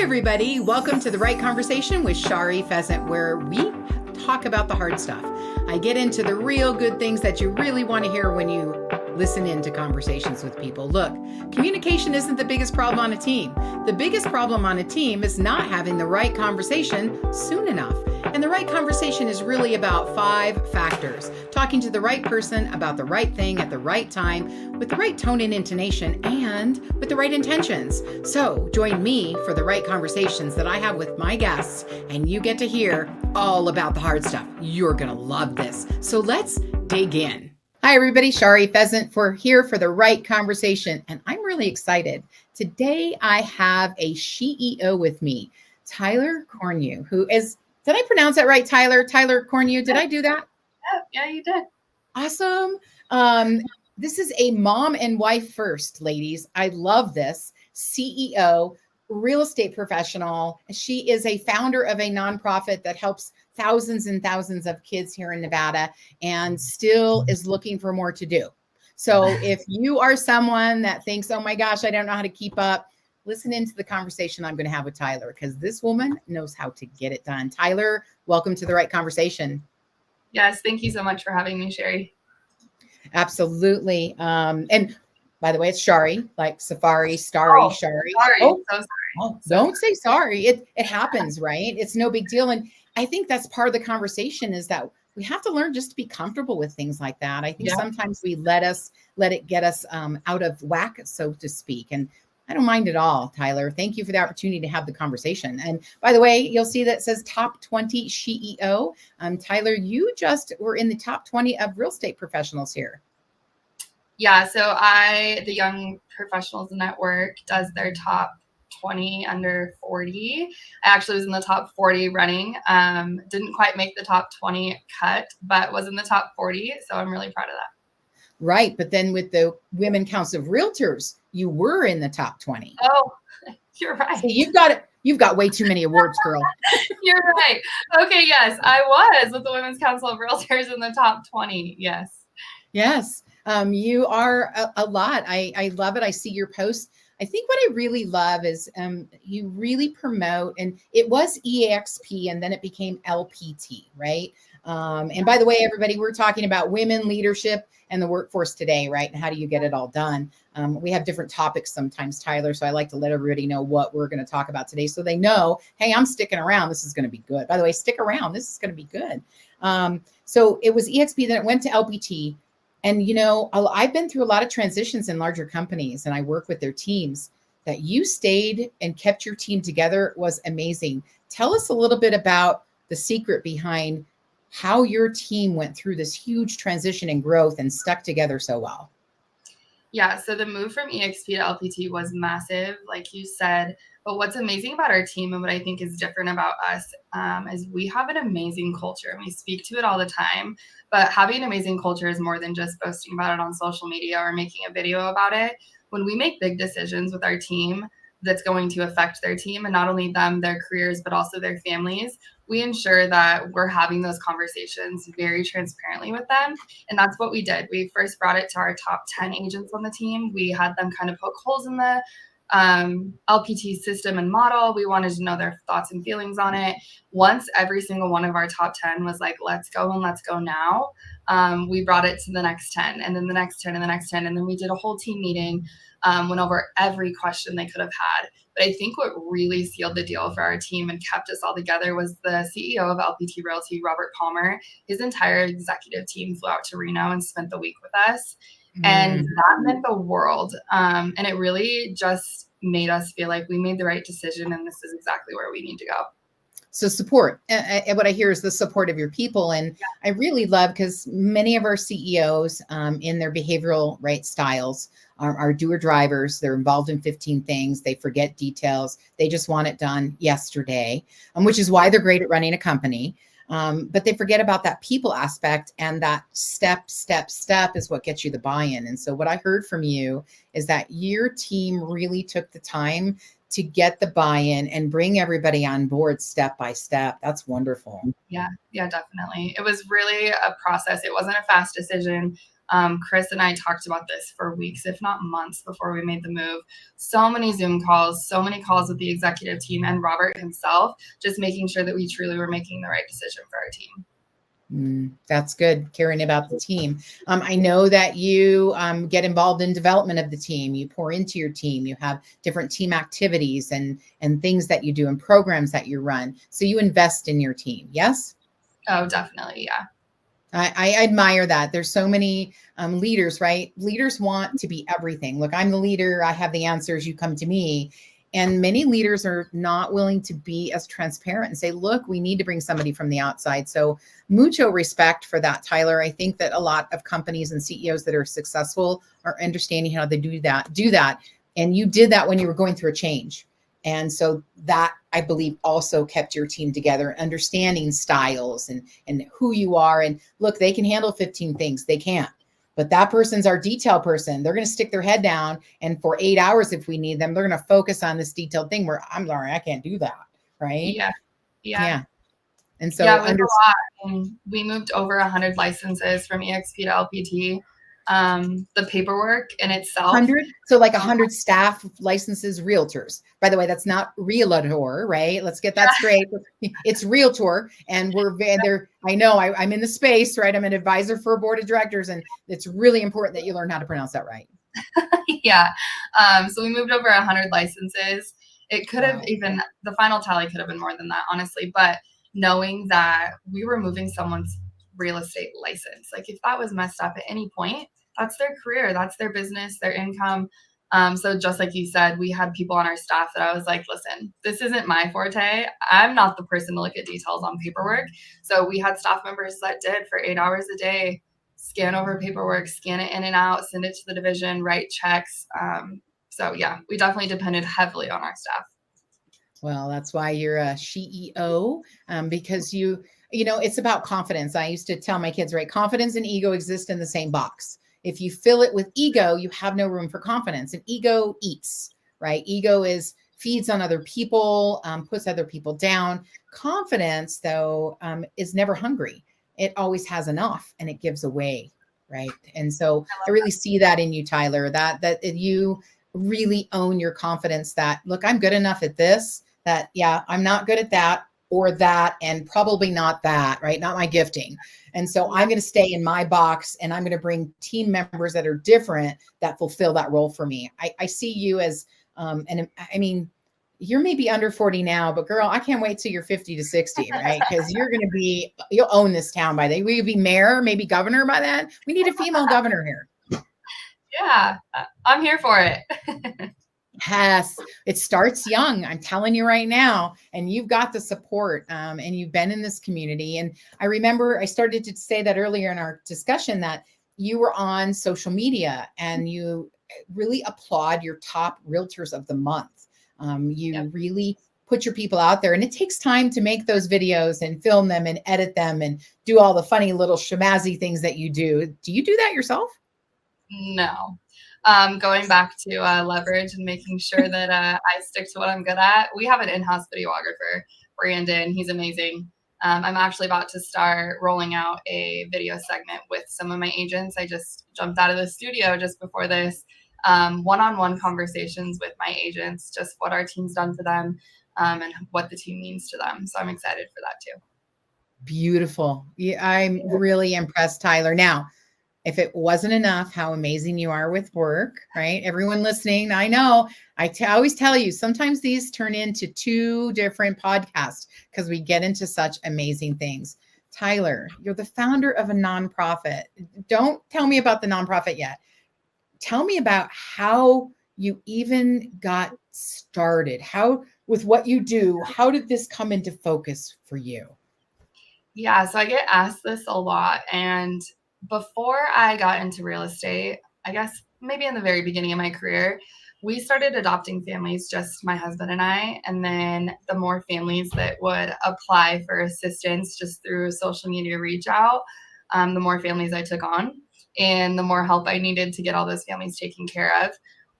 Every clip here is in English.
everybody. Welcome to The Right Conversation with 𝐂𝐫 Pheasant, where we talk about the hard stuff. I get into the real good things that you really want to hear when you listen into conversations with people. Look, communication isn't the biggest problem on a team. The biggest problem on a team is not having the right conversation soon enough. And the right conversation is really about 5 factors. Talking to the right person about the right thing at the right time, with the right tone and intonation, and with the right intentions. So join me for the right conversations that I have with my guests, and you get to hear all about the hard stuff. You're going to love this. So let's dig in. Hi, everybody. 𝐂𝐫 Pheasant here for the right conversation, and I'm really excited. Today, I have a CEO with me, Tyler 𝐂𝐨𝐫, who is, did I pronounce that right, Tyler? Tyler 𝐂𝐨𝐫, did I do that? Yeah, you did. Awesome. This is a mom and wife first, ladies. I love this. CEO, real estate professional. She is a founder of a nonprofit that helps thousands and thousands of kids here in Nevada and still is looking for more to do. So if you are someone that thinks, oh my gosh, I don't know how to keep up, listen into the conversation I'm going to have with Tyler, because this woman knows how to get it done. Tyler, welcome to The Right Conversation. Yes, thank you so much for having me, 𝐂𝐫. Absolutely. And by the way, it's 𝐂𝐫, like Safari, Starry, 𝐂𝐫. Sorry, oh, so sorry. Oh, don't say sorry. It happens, right? It's no big deal. And I think that's part of the conversation, is that we have to learn just to be comfortable with things like that. I think sometimes we let it get us out of whack, so to speak. And I don't mind at all, Tyler. Thank you for the opportunity to have the conversation. And by the way, you'll see that it says top 20 CEO. Tyler, you just were in the top 20 of real estate professionals here. Yeah, so the Young Professionals Network does their top 20 under 40. I actually was in the top 40 running. Didn't quite make the top 20 cut, but was in the top 40. So I'm really proud of that. Right. But then with the Women Council of Realtors, you were in the top 20. Oh, you're right. So you've got way too many awards, girl. You're right. Okay. Yes, I was with the Women's Council of Realtors in the top 20. Yes. Yes. You are a lot. I love it. I see your posts. I think what I really love is you really promote, and it was EXP and then it became LPT, right? And by the way, everybody, we're talking about women leadership and the workforce today, right? And how do you get it all done? We have different topics sometimes, Tyler. So I like to let everybody know what we're going to talk about today, so they know, hey, I'm sticking around. This is going to be good. By the way, stick around. This is going to be good. So it was EXP, then it went to LPT. And, you know, I've been through a lot of transitions in larger companies, and I work with their teams. That you stayed and kept your team together was amazing. Tell us a little bit about the secret behind how your team went through this huge transition and growth and stuck together so well. Yeah, so the move from EXP to LPT was massive, like you said. But what's amazing about our team and what I think is different about us is we have an amazing culture, and we speak to it all the time. But having an amazing culture is more than just posting about it on social media or making a video about it. When we make big decisions with our team that's going to affect their team, and not only them, their careers, but also their families, we ensure that we're having those conversations very transparently with them. And that's what we did. We first brought it to our top 10 agents on the team. We had them kind of poke holes in the LPT system and model. We wanted to know their thoughts and feelings on it. Once every single one of our top 10 was like, let's go and let's go now, we brought it to the next 10, and then the next 10 and the next 10. And then we did a whole team meeting, went over every question they could have had. But I think what really sealed the deal for our team and kept us all together was the CEO of LPT Realty, Robert Palmer. His entire executive team flew out to Reno and spent the week with us. And that meant the world. And it really just made us feel like we made the right decision, and this is exactly where we need to go. So support, and what I hear is the support of your people. And I really love, because many of our CEOs in their behavioral styles are doer drivers. They're involved in 15 things. They forget details. They just want it done yesterday, which is why they're great at running a company. But they forget about that people aspect, and that step is what gets you the buy-in. And so what I heard from you is that your team really took the time to get the buy-in and bring everybody on board step by step. That's wonderful. Yeah, definitely. It was really a process. It wasn't a fast decision. Chris and I talked about this for weeks, if not months, before we made the move. So many Zoom calls, so many calls with the executive team and Robert himself, just making sure that we truly were making the right decision for our team. That's good, caring about the team. I know that you get involved in development of the team. You pour into your team. You have different team activities and things that you do and programs that you run. So you invest in your team. Yes? Oh, definitely. Yeah. I admire that. There's so many leaders, right? Leaders want to be everything. Look, I'm the leader. I have the answers. You come to me. And many leaders are not willing to be as transparent and say, look, we need to bring somebody from the outside. So mucho respect for that, Tyler. I think that a lot of companies and CEOs that are successful are understanding how they do that. And you did that when you were going through a change. And so that, I believe, also kept your team together, understanding styles and who you are. And look, they can handle 15 things. They can't. But that person's our detail person. They're going to stick their head down. And for 8 hours, if we need them, they're going to focus on this detailed thing where I'm sorry, I can't do that. Right. Yeah. And so yeah, it was a lot. And we moved over 100 licenses from EXP to LPT. The paperwork in itself. 100? So like 100 staff licenses, realtors. By the way, that's not realtor, right? Let's get that straight. It's realtor. And we're there. I know I'm in the space, right? I'm an advisor for a board of directors, and it's really important that you learn how to pronounce that right. Yeah. So we moved over 100 licenses. It could have even, the final tally could have been more than that, honestly. But knowing that we were moving someone's real estate license, like if that was messed up at any point, that's their career, that's their business, their income. So just like you said, we had people on our staff that I was like, listen, this isn't my forte. I'm not the person to look at details on paperwork. So we had staff members that did for 8 hours a day, scan over paperwork, scan it in and out, send it to the division, write checks. So yeah, we definitely depended heavily on our staff. Well, that's why you're a CEO, because you know, it's about confidence. I used to tell my kids, right? Confidence and ego exist in the same box. If you fill it with ego, you have no room for confidence, and ego eats, right? Ego feeds on other people, puts other people down. Confidence, though, is never hungry. It always has enough, and it gives away, right? And so I really see that in you, Tyler, that you really own your confidence that, look, I'm good enough at this, that, yeah, I'm not good at that or that, and probably not that, right? Not my gifting. And so I'm going to stay in my box, and I'm going to bring team members that are different that fulfill that role for me. I see you as, and I mean, you're maybe under 40 now, but girl, I can't wait till you're 50 to 60, right? Because you'll own this town by then. Will you be mayor, maybe governor by then? We need a female governor here. Yeah, I'm here for it. Yes, it starts young. I'm telling you right now, and you've got the support, and you've been in this community. And I remember I started to say that earlier in our discussion that you were on social media, and you really applaud your top realtors of the month. You really put your people out there, and it takes time to make those videos and film them and edit them and do all the funny little shamazzy things that you do. Do you do that yourself? No. Going back to leverage and making sure that I stick to what I'm good at. We have an in-house videographer, Brandon. He's amazing. I'm actually about to start rolling out a video segment with some of my agents. I just jumped out of the studio just before this. One-on-one conversations with my agents, just what our team's done for them, and what the team means to them. So I'm excited for that too. Beautiful. Yeah, I'm really impressed, Tyler. Now, if it wasn't enough how amazing you are with work, right? Everyone listening, I know, I always tell you, sometimes these turn into 2 different podcasts because we get into such amazing things. Tyler, you're the founder of a nonprofit. Don't tell me about the nonprofit yet. Tell me about how you even got started. How, with what you do, how did this come into focus for you? Yeah, so I get asked this a lot. And before I got into real estate, I guess maybe in the very beginning of my career, we started adopting families, just my husband and I. And then the more families that would apply for assistance just through social media reach out, the more families I took on and the more help I needed to get all those families taken care of.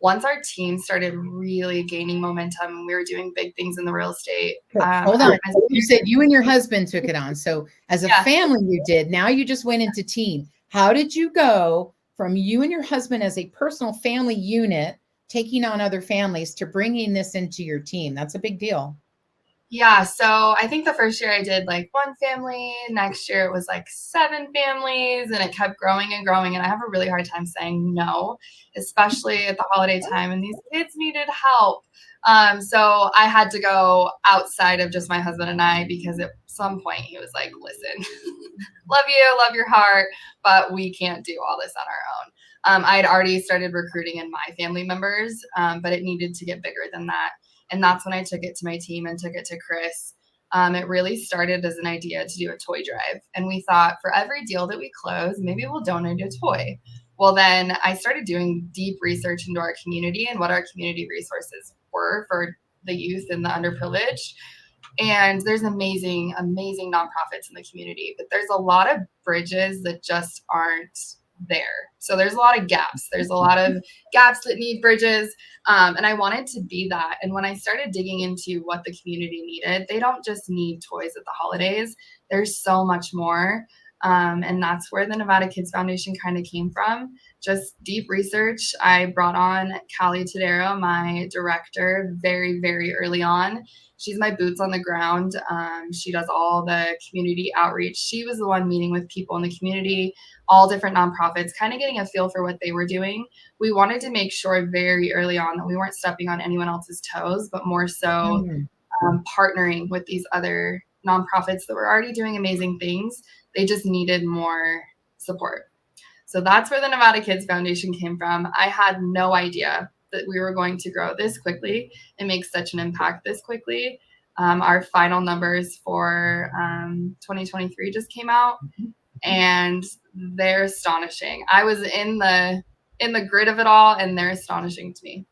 Once our team started really gaining momentum, we were doing big things in the real estate. Hold on. You said you and your husband took it on. So as a family you did, now you just went into team. How did you go from you and your husband as a personal family unit, taking on other families, to bringing this into your team? That's a big deal. Yeah, so I think the first year I did like 1 family. Next year it was like 7 families, and it kept growing and growing. And I have a really hard time saying no, especially at the holiday time, and these kids needed help. So I had to go outside of just my husband and I, because at some point he was like, listen, love you, love your heart, but we can't do all this on our own. I had already started recruiting in my family members, but it needed to get bigger than that. And that's when I took it to my team and took it to Chris. It really started as an idea to do a toy drive. And we thought, for every deal that we close, maybe we'll donate a toy. Well, then I started doing deep research into our community and what our community resources were for the youth and the underprivileged. And there's amazing, amazing nonprofits in the community, but there's a lot of bridges that just aren't there. So there's a lot of gaps. There's a lot of gaps that need bridges. And I wanted to be that. And when I started digging into what the community needed, they don't just need toys at the holidays. There's so much more. And that's where the Nevada Kids Foundation kind of came from. Just deep research. I brought on 𝐂𝐨𝐫𝐧𝐮'𝐬, my director, very, very early on. She's my boots on the ground. She does all the community outreach. She was the one meeting with people in the community, all different nonprofits, kind of getting a feel for what they were doing. We wanted to make sure very early on that we weren't stepping on anyone else's toes, but more so partnering with these other nonprofits that were already doing amazing things. They just needed more support. So that's where the Nevada Kids Foundation came from. I had no idea that we were going to grow this quickly and make such an impact this quickly. Our final numbers for 2023 just came out, and they're astonishing. I was in the grid of it all, and they're astonishing to me.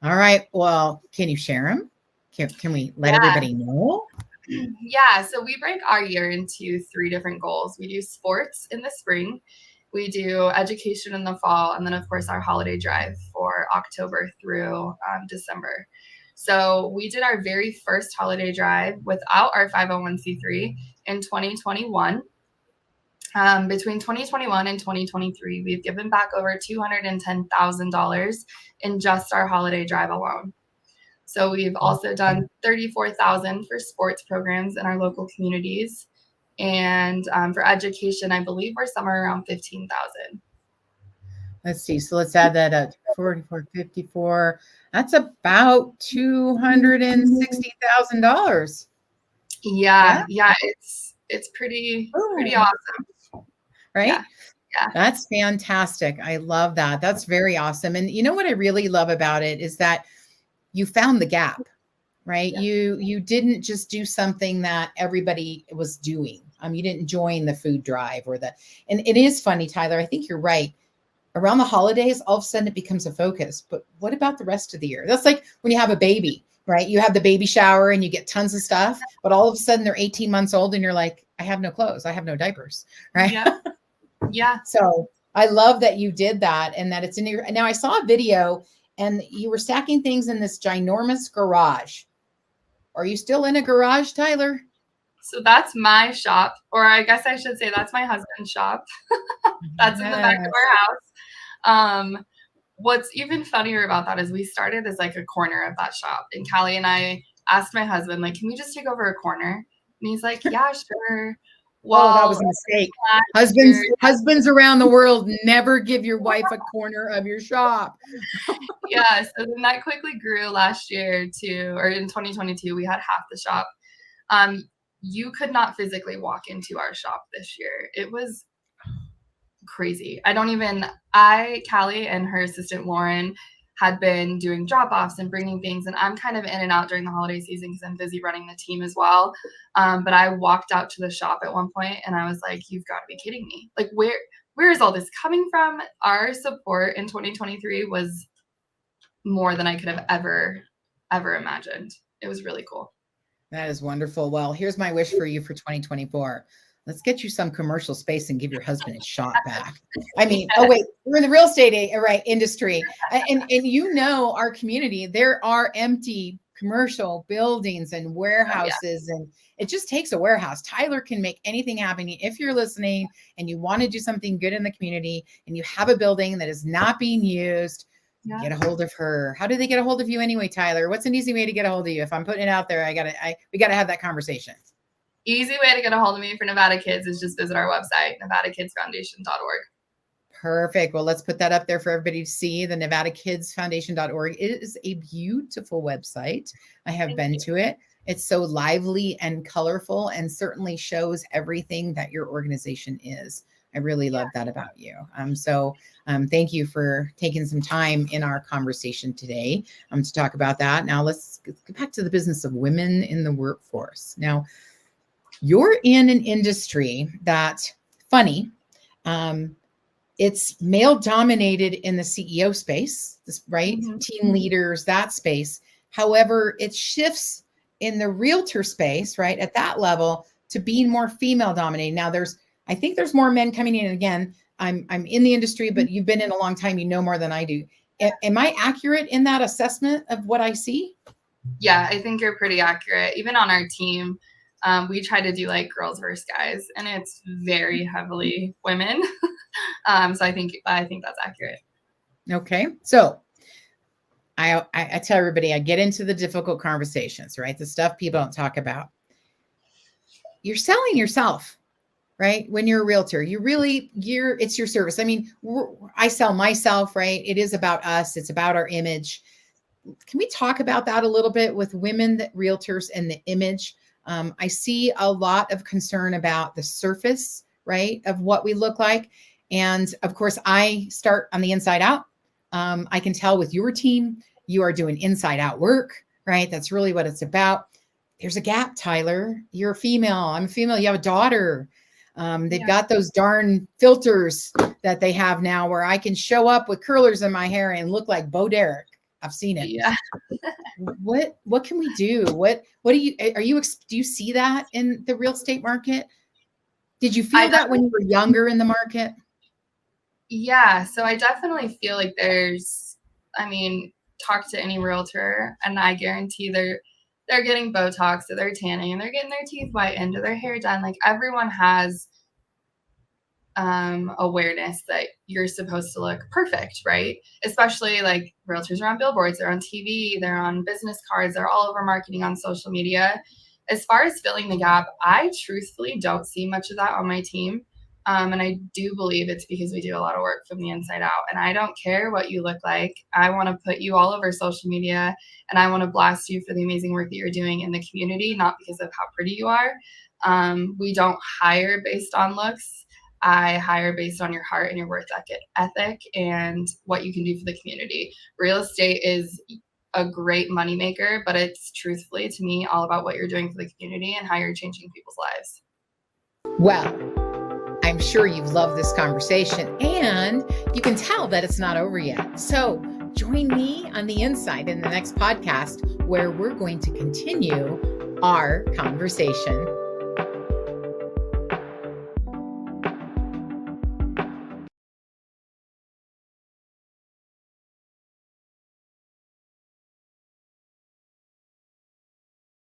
All right. Well, can you share them? Can we let everybody know? Yeah. So we break our year into 3 different goals. We do sports in the spring, we do education in the fall, and then of course our holiday drive for October through December. So we did our very first holiday drive without our 501c3 in 2021. Between 2021 and 2023, we've given back over $210,000 in just our holiday drive alone. So we've also done $34,000 for sports programs in our local communities. And for education, I believe we're somewhere around $15,000. Let's see. So let's add that up. 44, 54. That's about $260,000. Yeah. It's pretty awesome. Right? Yeah. That's fantastic. I love that. That's very awesome. And you know what I really love about it is that you found the gap, right? Yeah. You didn't just do something that everybody was doing. You didn't join the food drive and it is funny, Tyler. I think you're right. Around the holidays, all of a sudden it becomes a focus. But what about the rest of the year? That's like when you have a baby, right? You have the baby shower and you get tons of stuff, but all of a sudden they're 18 months old and you're like, I have no clothes. I have no diapers, right? Yeah. So I love that you did that and that it's in your, now I saw a video and you were stacking things in this ginormous garage. Are you still in a garage, Tyler? So that's my shop, or I guess I should say that's my husband's shop. That's in the back of our house. What's even funnier about that is we started as like a corner of that shop, and Callie and I asked my husband, like, can we just take over a corner? And he's like, yeah, sure. Well, that was a mistake. Husbands around the world, never give your wife a corner of your shop. Yeah. So then that quickly grew last year or in 2022, we had half the shop. You could not physically walk into our shop this year. It was crazy. Callie and her assistant Lauren had been doing drop-offs and bringing things, and I'm kind of in and out during the holiday season because I'm busy running the team as well. But I walked out to the shop at one point and I was like, you've got to be kidding me. Like, where is all this coming from? Our support in 2023 was more than I could have ever imagined. It was really cool. That is wonderful. Well, here's my wish for you for 2024. Let's get you some commercial space and give your husband his shop back. I mean, oh wait, we're in the real estate industry. And you know, our community, there are empty commercial buildings and warehouses, and it just takes a warehouse. Tyler can make anything happen. If you're listening and you want to do something good in the community and you have a building that is not being used, get a hold of her. How do they get a hold of you anyway, Tyler? What's an easy way to get a hold of you? If I'm putting it out there, we gotta have that conversation. Easy way to get a hold of me for Nevada Kids is just visit our website, nevadakidsfoundation.org. Perfect. Well, let's put that up there for everybody to see, the nevadakidsfoundation.org. It is a beautiful website. I have been to it. It's so lively and colorful and certainly shows everything that your organization is. I really love that about you. So thank you for taking some time in our conversation today to talk about that. Now let's get back to the business of women in the workforce. Now, you're in an industry that, funny, it's male dominated in the CEO space, right? Mm-hmm. Team leaders, that space. However, it shifts in the realtor space, right? At that level to being more female dominated. Now I think there's more men coming in. Again, I'm in the industry, but you've been in a long time. You know more than I do. Am I accurate in that assessment of what I see? Yeah, I think you're pretty accurate. Even on our team, we try to do like girls versus guys, and it's very heavily women. So I think that's accurate. Okay. So I tell everybody, I get into the difficult conversations, right? The stuff people don't talk about. You're selling yourself, right? When you're a realtor, it's your service. I mean, I sell myself, right? It is about us. It's about our image. Can we talk about that a little bit with women realtors and the image? I see a lot of concern about the surface, right, of what we look like. And of course, I start on the inside out. I can tell with your team, you are doing inside out work, right? That's really what it's about. There's a gap, Tyler. You're a female. I'm a female. You have a daughter. They've got those darn filters that they have now where I can show up with curlers in my hair and look like Bo Derek. I've seen it. Yeah. What can we do? Do you see that in the real estate market? Did you feel that when you were younger in the market? Yeah. So I definitely feel like talk to any realtor and I guarantee they're getting Botox or they're tanning and they're getting their teeth whitened or their hair done. Like everyone has awareness that you're supposed to look perfect, right? Especially like realtors are on billboards, they're on TV, they're on business cards, they're all over marketing on social media. As far as filling the gap, I truthfully don't see much of that on my team. And I do believe it's because we do a lot of work from the inside out. And I don't care what you look like. I want to put you all over social media and I want to blast you for the amazing work that you're doing in the community, not because of how pretty you are. We don't hire based on looks. I hire based on your heart and your work ethic and what you can do for the community. Real estate is a great moneymaker, but it's truthfully to me all about what you're doing for the community and how you're changing people's lives. Well, I'm sure you've loved this conversation and you can tell that it's not over yet. So join me on the inside in the next podcast where we're going to continue our conversation.